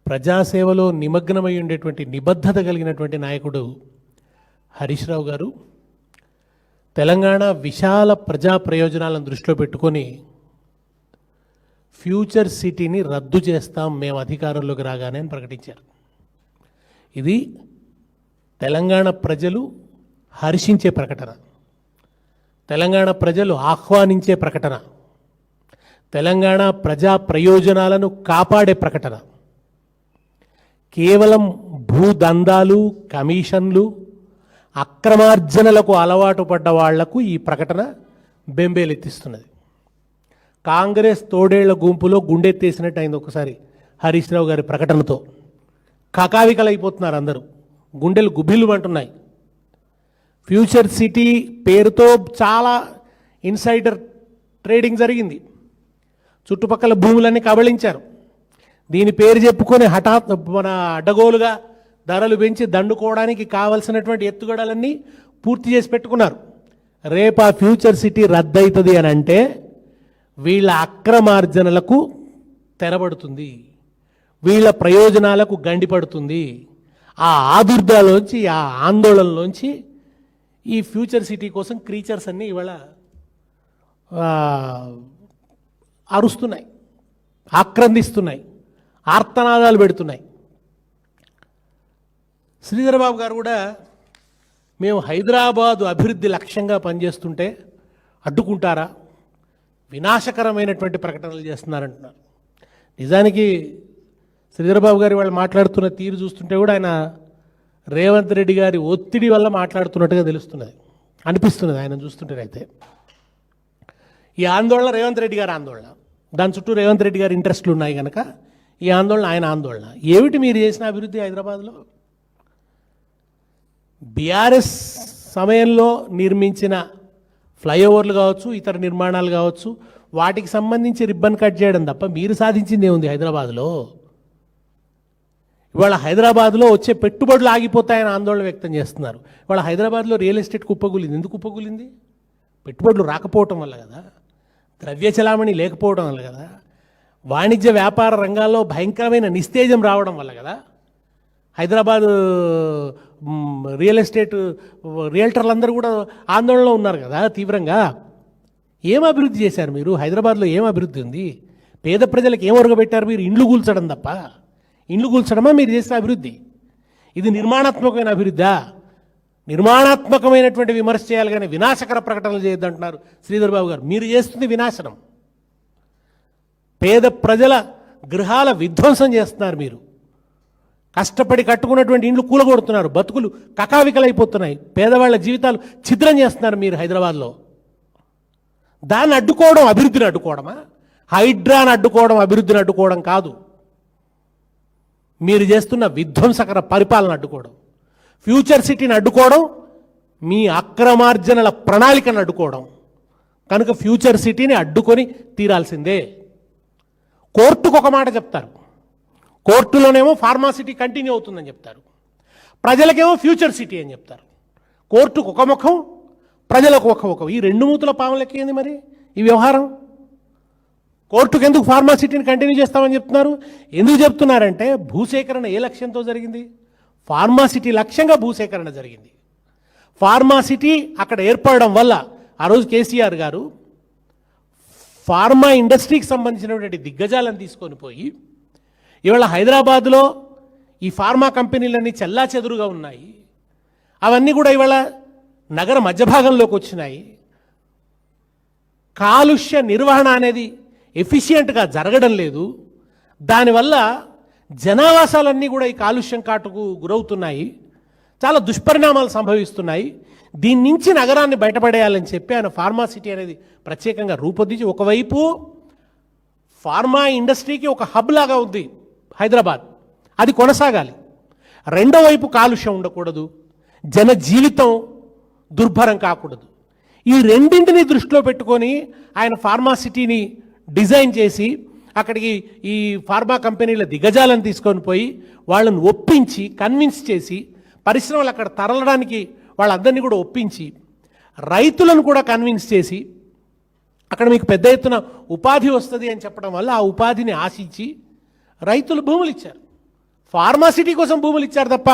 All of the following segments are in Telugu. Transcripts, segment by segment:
ప్రజాసేవలో నిమగ్నమై ఉండేటువంటి నిబద్ధత కలిగినటువంటి నాయకుడు హరీష్ రావు గారు తెలంగాణ విశాల ప్రజా ప్రయోజనాలను దృష్టిలో పెట్టుకొని ఫ్యూచర్ సిటీని రద్దు చేస్తాం మేము అధికారంలోకి రాగానే అని ప్రకటించారు. ఇది తెలంగాణ ప్రజలు హర్షించే ప్రకటన, తెలంగాణ ప్రజలు ఆహ్వానించే ప్రకటన, తెలంగాణ ప్రజా ప్రయోజనాలను కాపాడే ప్రకటన. కేవలం భూదందాలు, కమిషన్లు, అక్రమార్జనలకు అలవాటు పడ్డ వాళ్లకు ఈ ప్రకటన బెంబేలెత్తిస్తున్నది. కాంగ్రెస్ తోడేళ్ల గుంపులో గుండెత్తేసినట్టు అయింది ఒకసారి హరీష్ రావు గారి ప్రకటనతో. కకావికలైపోతున్నారు అందరూ, గుండెలు గుబిల్లు అంటున్నాయి. ఫ్యూచర్ సిటీ పేరుతో చాలా ఇన్సైడర్ ట్రేడింగ్ జరిగింది, చుట్టుపక్కల భూములన్నీ కబళించారు. దీని పేరు చెప్పుకొని హఠాత్ మన అడ్డగోలుగా ధరలు పెంచి దండుకోవడానికి కావలసినటువంటి ఎత్తుగడలన్నీ పూర్తి చేసి పెట్టుకున్నారు. రేపు ఆ ఫ్యూచర్ సిటీ రద్దవుతుంది అని అంటే వీళ్ళ అక్రమార్జనలకు తెరబడుతుంది, వీళ్ళ ప్రయోజనాలకు గండిపడుతుంది. ఆ ఆదుర్దాలోంచి, ఆ ఆందోళనలోంచి ఈ ఫ్యూచర్ సిటీ కోసం క్రీచర్స్ అన్నీ ఇవాళ అరుస్తున్నాయి, ఆక్రందిస్తున్నాయి, ఆర్తనాదాలు పెడుతున్నాయి. శ్రీధరబాబు గారు కూడా మేము హైదరాబాదు అభివృద్ధి లక్ష్యంగా పనిచేస్తుంటే అడ్డుకుంటారా, వినాశకరమైనటువంటి ప్రకటనలు చేస్తున్నారంటున్నారు. నిజానికి శ్రీధరబాబు గారు వాళ్ళు మాట్లాడుతున్న తీరు చూస్తుంటే కూడా ఆయన రేవంత్ రెడ్డి గారి ఒత్తిడి వల్ల మాట్లాడుతున్నట్టుగా తెలుస్తున్నది, అనిపిస్తున్నది ఆయన చూస్తుంటేనైతే. ఈ ఆందోళన రేవంత్ రెడ్డి గారి ఆందోళన, దాని చుట్టూ రేవంత్ రెడ్డి గారి ఇంట్రెస్ట్లు ఉన్నాయి కనుక ఈ ఆందోళన ఆయన ఆందోళన. ఏమిటి మీరు చేసిన అభివృద్ధి హైదరాబాద్లో? బీఆర్ఎస్ సమయంలో నిర్మించిన ఫ్లైఓవర్లు కావచ్చు, ఇతర నిర్మాణాలు కావచ్చు, వాటికి సంబంధించి రిబ్బన్ కట్ చేయడం తప్ప మీరు సాధించింది ఏముంది హైదరాబాద్లో? ఇవాళ హైదరాబాద్లో వచ్చే పెట్టుబడులు ఆగిపోతాయని ఆందోళన వ్యక్తం చేస్తున్నారు. ఇవాళ హైదరాబాద్లో రియల్ ఎస్టేట్ కుప్పగూలింది. ఎందుకు కుప్పగూలింది? పెట్టుబడులు రాకపోవటం వల్ల కదా, ద్రవ్య చలామణి లేకపోవడం వల్ల కదా, వాణిజ్య వ్యాపార రంగాల్లో భయంకరమైన నిస్తేజం రావడం వల్ల కదా. హైదరాబాద్ రియల్ ఎస్టేట్ రియల్టర్లందరూ కూడా ఆందోళనలో ఉన్నారు కదా తీవ్రంగా. ఏం అభివృద్ధి చేశారు మీరు హైదరాబాద్లో? ఏం అభివృద్ధి ఉంది? పేద ప్రజలకు ఏం ఒరగబెట్టారు మీరు? ఇండ్లు కూల్చడం తప్ప. ఇండ్లు కూల్చడమా మీరు చేసిన అభివృద్ధి? ఇది నిర్మాణాత్మకమైన అభివృద్ధా? నిర్మాణాత్మకమైనటువంటి విమర్శ చేయాలి కానీ వినాశకర ప్రకటనలు చేయొద్దంటున్నారు శ్రీధర్బాబు గారు. మీరు చేస్తుంది వినాశనం, పేద ప్రజల గృహాల విధ్వంసం చేస్తున్నారు మీరు. కష్టపడి కట్టుకున్నటువంటి ఇండ్లు కూలగొడుతున్నారు, బతుకులు కకావికలైపోతున్నాయి, పేదవాళ్ల జీవితాలు ఛిద్రం చేస్తున్నారు మీరు హైదరాబాద్లో. దాన్ని అడ్డుకోవడం అభివృద్ధిని అడ్డుకోవడమా? హైడ్రాను అడ్డుకోవడం అభివృద్ధిని అడ్డుకోవడం కాదు, మీరు చేస్తున్న విధ్వంసకర పరిపాలన అడ్డుకోవడం. ఫ్యూచర్ సిటీని అడ్డుకోవడం మీ అక్రమార్జనల ప్రణాళికను అడ్డుకోవడం. కనుక ఫ్యూచర్ సిటీని అడ్డుకొని తీరాల్సిందే. కోర్టుకు ఒక మాట చెప్తారు, కోర్టులోనేమో ఫార్మాసిటీ కంటిన్యూ అవుతుందని చెప్తారు, ప్రజలకేమో ఫ్యూచర్ సిటీ అని చెప్తారు. కోర్టుకు ఒక ముఖం, ప్రజలకు ఒక ముఖం. ఈ రెండు మూతుల పాములకి ఏంది మరి ఈ వ్యవహారం? కోర్టుకు ఎందుకు ఫార్మాసిటీని కంటిన్యూ చేస్తామని చెప్తున్నారు? ఎందుకు చెప్తున్నారంటే భూసేకరణ ఏ లక్ష్యంతో జరిగింది? ఫార్మాసిటీ లక్ష్యంగా భూసేకరణ జరిగింది. ఫార్మాసిటీ అక్కడ ఏర్పడడం వల్ల ఆ రోజు కేసీఆర్ గారు ఫార్మా ఇండస్ట్రీకి సంబంధించినటువంటి దిగ్గజాలను తీసుకొని పోయి ఇవాళ హైదరాబాద్లో ఈ ఫార్మా కంపెనీలన్నీ చెల్లాచెదురుగా ఉన్నాయి, అవన్నీ కూడా ఇవాళ నగర మధ్య భాగంలోకి వచ్చినాయి. కాలుష్య నిర్వహణ అనేది ఎఫిషియెంట్గా జరగడం లేదు. దానివల్ల జనావాసాలన్నీ కూడా ఈ కాలుష్యం కాటుకు గురవుతున్నాయి, చాలా దుష్పరిణామాలు సంభవిస్తున్నాయి. దీని నుంచి నగరాన్ని బయటపడేయాలని చెప్పి ఆయన ఫార్మాసిటీ అనేది ప్రత్యేకంగా రూపొందించి, ఒకవైపు ఫార్మా ఇండస్ట్రీకి ఒక హబ్ లాగా ఉంది హైదరాబాద్, అది కొనసాగాలి. రెండో వైపు కాలుష్యం ఉండకూడదు, జన జీవితం దుర్భరం కాకూడదు. ఈ రెండింటిని దృష్టిలో పెట్టుకొని ఆయన ఫార్మాసిటీని డిజైన్ చేసి అక్కడికి ఈ ఫార్మా కంపెనీల దిగ్గజాలను తీసుకొని పోయి వాళ్ళని ఒప్పించి కన్విన్స్ చేసి పరిశ్రమలు అక్కడ తరలడానికి వాళ్ళందరినీ కూడా ఒప్పించి రైతులను కూడా కన్విన్స్ చేసి అక్కడ మీకు పెద్ద ఎత్తున ఉపాధి వస్తుంది అని చెప్పడం వల్ల ఆ ఉపాధిని ఆశించి రైతులు భూములు ఇచ్చారు. ఫార్మాసిటీ కోసం భూములు ఇచ్చారు తప్ప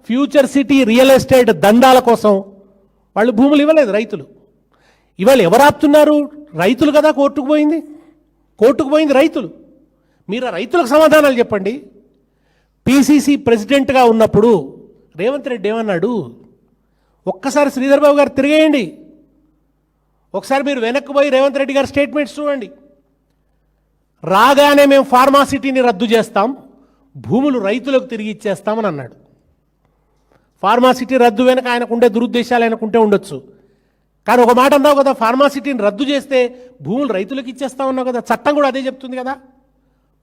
ఫ్యూచర్ సిటీ రియల్ ఎస్టేట్ దందాల కోసం వాళ్ళు భూములు ఇవ్వలేదు రైతులు. ఇవాళ ఎవరు ఆపుతున్నారు? రైతులు కదా కోర్టుకు పోయింది రైతులు. మీరు ఆ రైతులకు సమాధానాలు చెప్పండి. పిసిసి ప్రెసిడెంట్గా ఉన్నప్పుడు రేవంత్ రెడ్డి ఏమన్నాడు? ఒక్కసారి శ్రీధర్ బాబు గారు తిరిగేయండి, ఒకసారి మీరు వెనక్కి పోయి రేవంత్ రెడ్డి గారి స్టేట్మెంట్స్ చూడండి. రాగానే మేము ఫార్మాసిటీని రద్దు చేస్తాం, భూములు రైతులకు తిరిగి ఇచ్చేస్తామని అన్నాడు. ఫార్మాసిటీ రద్దు వెనక ఆయనకుండే దురుద్దేశాలు ఆయనకుంటే ఉండొచ్చు, కానీ ఒక మాట అన్నావు కదా, ఫార్మాసిటీని రద్దు చేస్తే భూములు రైతులకు ఇచ్చేస్తామన్నావు కదా. చట్టం కూడా అదే చెప్తుంది కదా.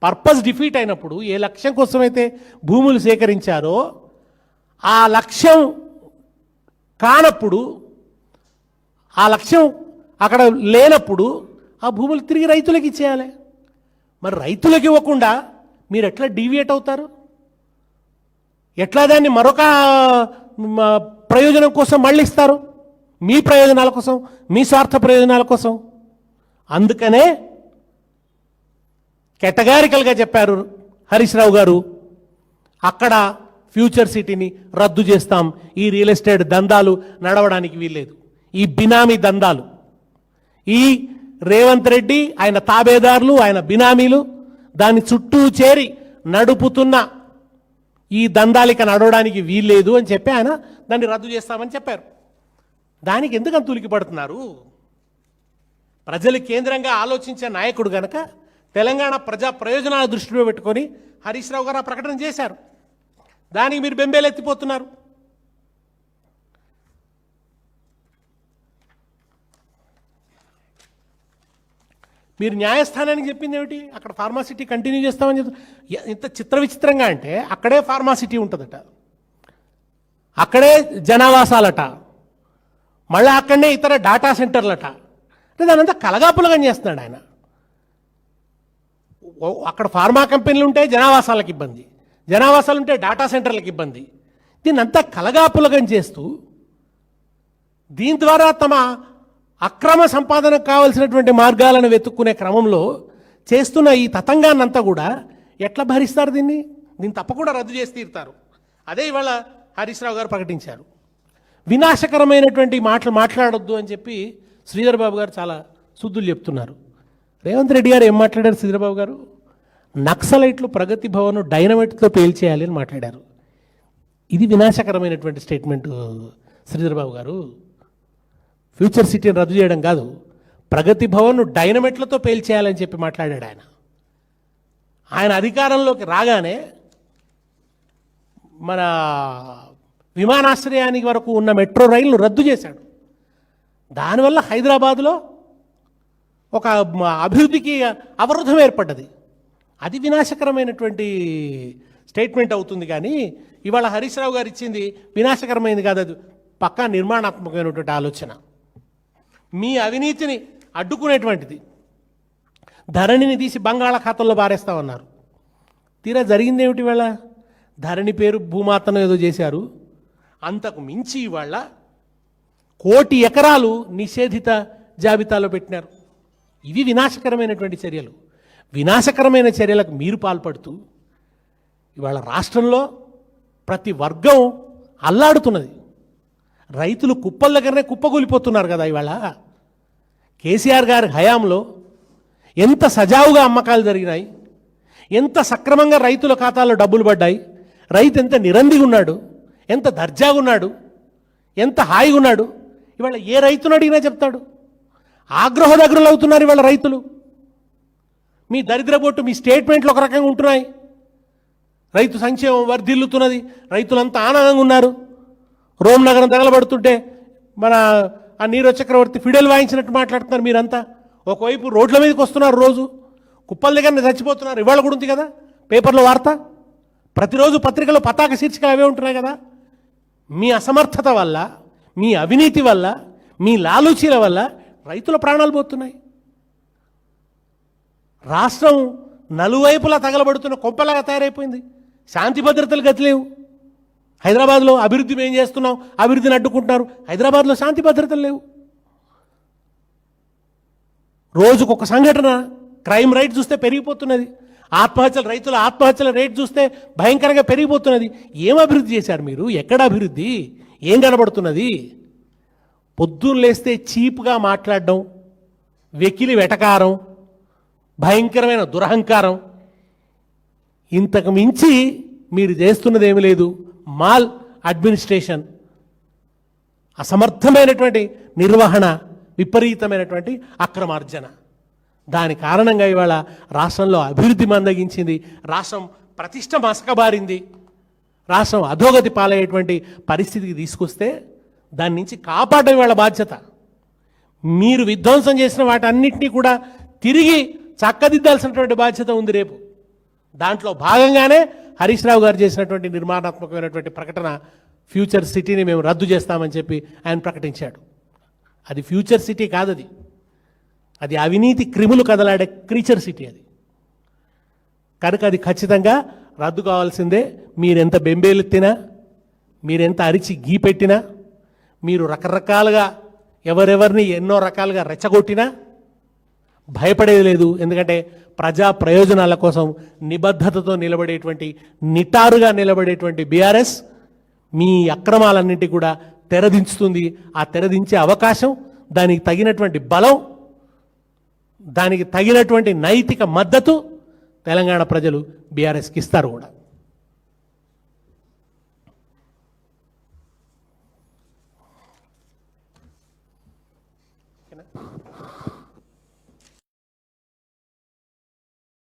పర్పస్ డిఫీట్ అయినప్పుడు ఏ లక్ష్యం కోసమైతే భూములు సేకరించారో ఆ లక్ష్యం కానప్పుడు, ఆ లక్ష్యం అక్కడ లేనప్పుడు ఆ భూములు తిరిగి రైతులకు ఇచ్చేయాలి. మరి రైతులకు ఇవ్వకుండా మీరు ఎట్లా డీవియేట్ అవుతారు? ఎట్లా దాన్ని మరొక ప్రయోజనం కోసం మళ్ళిస్తారు? మీ ప్రయోజనాల కోసం, మీ స్వార్థ ప్రయోజనాల కోసం. అందుకనే కేటగారికల్గా చెప్పారు హరీష్ రావు గారు, అక్కడ ఫ్యూచర్ సిటీని రద్దు చేస్తాం, ఈ రియల్ ఎస్టేట్ దందాలు నడవడానికి వీల్లేదు, ఈ బినామీ దందాలు, ఈ రేవంత్ రెడ్డి ఆయన తాబేదారులు ఆయన బినామీలు దాని చుట్టూ చేరి నడుపుతున్న ఈ దందాలిక నడవడానికి వీల్లేదు అని చెప్పి ఆయన దాన్ని రద్దు చేస్తామని చెప్పారు. దానికి ఎందుకు అంత ఉలికి పడుతున్నారు? ప్రజలు కేంద్రంగా ఆలోచించే నాయకుడు గనక తెలంగాణ ప్రజా ప్రయోజనాల దృష్టిలో పెట్టుకొని హరీష్ రావు గారు ఆ ప్రకటన చేశారు. దానికి మీరు బెంబేలెత్తిపోతున్నారు. మీరు న్యాయస్థానానికి చెప్పింది ఏమిటి? అక్కడ ఫార్మాసిటీ కంటిన్యూ చేస్తామని చెప్తారు. ఇంత చిత్ర విచిత్రంగా అంటే అక్కడే ఫార్మాసిటీ ఉంటుందట, అక్కడే జనావాసాలట, మళ్ళీ అక్కడనే ఇతర డాటా సెంటర్లట. అంటే దాని అంతా కలగాపులగా చేస్తున్నాడు ఆయన. అక్కడ ఫార్మా కంపెనీలు ఉంటే జనావాసాలకు ఇబ్బంది, జనావాసాలు ఉంటే డాటా సెంటర్లకు ఇబ్బంది. దీన్ని అంతా కలగాపులగం చేస్తూ దీని ద్వారా తమ అక్రమ సంపాదనకు కావలసినటువంటి మార్గాలను వెతుక్కునే క్రమంలో చేస్తున్న ఈ తతంగాన్నంతా కూడా ఎట్లా భరిస్తారు? దీన్ని తప్పకుండా రద్దు చేసి తీరుతారు. అదే ఇవాళ హరీష్ రావు గారు ప్రకటించారు. వినాశకరమైనటువంటి మాటలు మాట్లాడొద్దు అని చెప్పి శ్రీధర్ బాబు గారు చాలా శుద్ధులు చెప్తున్నారు. రేవంత్ రెడ్డి గారు ఏం మాట్లాడారు? శ్రీధర్ బాబు గారు నక్సలైట్లు ప్రగతి భవన్ డైనమైట్తో పేల్చేయాలి అని మాట్లాడారు. ఇది వినాశకరమైనటువంటి స్టేట్మెంట్ శ్రీధర్ బాబు గారు. ఫ్యూచర్ సిటీని రద్దు చేయడం కాదు, ప్రగతి భవన్ డైనమైట్లతో పేల్చేయాలని చెప్పి మాట్లాడాడు ఆయన. ఆయన అధికారంలోకి రాగానే మన విమానాశ్రయానికి వరకు ఉన్న మెట్రో రైళ్లు రద్దు చేశాడు. దానివల్ల హైదరాబాదులో ఒక అభివృద్ధికి అవరోధం ఏర్పడ్డది. అది వినాశకరమైనటువంటి స్టేట్మెంట్ అవుతుంది. కానీ ఇవాళ హరీష్ రావు గారు ఇచ్చింది వినాశకరమైనది కాదు, అది పక్కా నిర్మాణాత్మకమైనటువంటి ఆలోచన, మీ అవినీతిని అడ్డుకునేటువంటిది. ధరణిని తీసి బంగాళాఖాతంలో పారేస్తామన్నారు. తీరా జరిగింది ఏమిటి? ఇవాళ ధరణి పేరు భూమాతను ఏదో చేశారు. అంతకు మించి ఇవాళ 1 కోటి ఎకరాలు నిషేధిత జాబితాలో పెట్టినారు. ఇవి వినాశకరమైనటువంటి చర్యలు. వినాశకరమైన చర్యలకు మీరు పాల్పడుతూ ఇవాళ రాష్ట్రంలో ప్రతి వర్గం అల్లాడుతున్నది. రైతులు కుప్పల దగ్గరనే కుప్పగూలిపోతున్నారు కదా. ఇవాళ కేసీఆర్ గారి హయాంలో ఎంత సజావుగా అమ్మకాలు జరిగినాయి, ఎంత సక్రమంగా రైతుల ఖాతాలో డబ్బులు పడ్డాయి, రైతు ఎంత నిరందిగా ఉన్నాడు, ఎంత దర్జాగా ఉన్నాడు, ఎంత హాయిగా ఉన్నాడు. ఇవాళ ఏ రైతును అడిగినా చెప్తాడు. ఆగ్రహోదగ్రులు అవుతున్నారు ఇవాళ రైతులు. మీ దరిద్రబొట్టు, మీ స్టేట్మెంట్లు ఒక రకంగా ఉంటున్నాయి. రైతు సంక్షేమం వర్ధిల్లుతున్నది, రైతులంతా ఆనందంగా ఉన్నారు. రోమ్ నగరం తగలబడుతుంటే మన ఆ నీరజ్ చక్రవర్తి ఫిడెల్ వాయించినట్టు మాట్లాడుతున్నారు మీరంతా. ఒకవైపు రోడ్ల మీదకి వస్తున్నారు, రోజు కుప్పల దగ్గర చచ్చిపోతున్నారు. ఇవాళ కూడా ఉంది కదా పేపర్లో వార్త, ప్రతిరోజు పత్రికలో పతాక శీర్షిక అవే ఉంటున్నాయి కదా. మీ అసమర్థత వల్ల, మీ అవినీతి వల్ల, మీ లాలూచీల వల్ల రైతుల ప్రాణాలు పోతున్నాయి. రాష్ట్రం నలువైపులా తగలబడుతున్న కొంపలాగా తయారైపోయింది. శాంతి భద్రతలు గతి లేవు. హైదరాబాద్లో అభివృద్ధి మేము చేస్తున్నాం, అభివృద్ధిని అడ్డుకుంటున్నారు. హైదరాబాద్లో శాంతి భద్రతలు లేవు. రోజుకొక సంఘటన, క్రైమ్ రేట్ చూస్తే పెరిగిపోతున్నది. రైతుల ఆత్మహత్యల రేటు చూస్తే భయంకరంగా పెరిగిపోతున్నది. ఏం అభివృద్ధి చేశారు మీరు? ఎక్కడ అభివృద్ధి? ఏం కనబడుతున్నది? పొద్దున్న లేస్తే చీప్గా మాట్లాడడం, వెకిలి వెటకారం, భయంకరమైన దురహంకారం, ఇంతకు మించి మీరు చేస్తున్నది ఏమీ లేదు. మాల్ అడ్మినిస్ట్రేషన్, అసమర్థమైనటువంటి నిర్వహణ, విపరీతమైనటువంటి అక్రమార్జన. దాని కారణంగా ఇవాళ రాష్ట్రంలో అభివృద్ధి మందగించింది, రాష్ట్రం ప్రతిష్ట మసకబారింది, రాష్ట్రం అధోగతి పాలయ్యేటువంటి పరిస్థితికి తీసుకొస్తే దాని నుంచి కాపాడడం ఇవాళ బాధ్యత. మీరు విధ్వంసం చేసిన వాటన్నిటినీ కూడా తిరిగి చక్కదిద్దాల్సినటువంటి బాధ్యత ఉంది రేపు. దాంట్లో భాగంగానే హరీష్ రావు గారు చేసినటువంటి నిర్మాణాత్మకమైనటువంటి ప్రకటన, ఫ్యూచర్ సిటీని మేము రద్దు చేస్తామని చెప్పి ఆయన ప్రకటించాడు. అది ఫ్యూచర్ సిటీ కాదు, అది అవినీతి క్రిములు కదలాడే క్రీచర్ సిటీ అది. కనుక అది ఖచ్చితంగా రద్దు కావాల్సిందే. మీరెంత బెంబేలెత్తినా, మీరెంత అరిచి గీ పెట్టినా, మీరు రకరకాలుగా ఎవరెవరిని ఎన్నో రకాలుగా రెచ్చగొట్టినా భయపడేది లేదు. ఎందుకంటే ప్రజా ప్రయోజనాల కోసం నిబద్ధతతో నిలబడేటువంటి, నిటారుగా నిలబడేటువంటి బీఆర్ఎస్ మీ అక్రమాలన్నింటి కూడా తెరదించుతుంది. ఆ తెరదించే అవకాశం, దానికి తగినటువంటి బలం, దానికి తగినటువంటి నైతిక మద్దతు తెలంగాణ ప్రజలు బీఆర్ఎస్కి ఇస్తారు కూడా.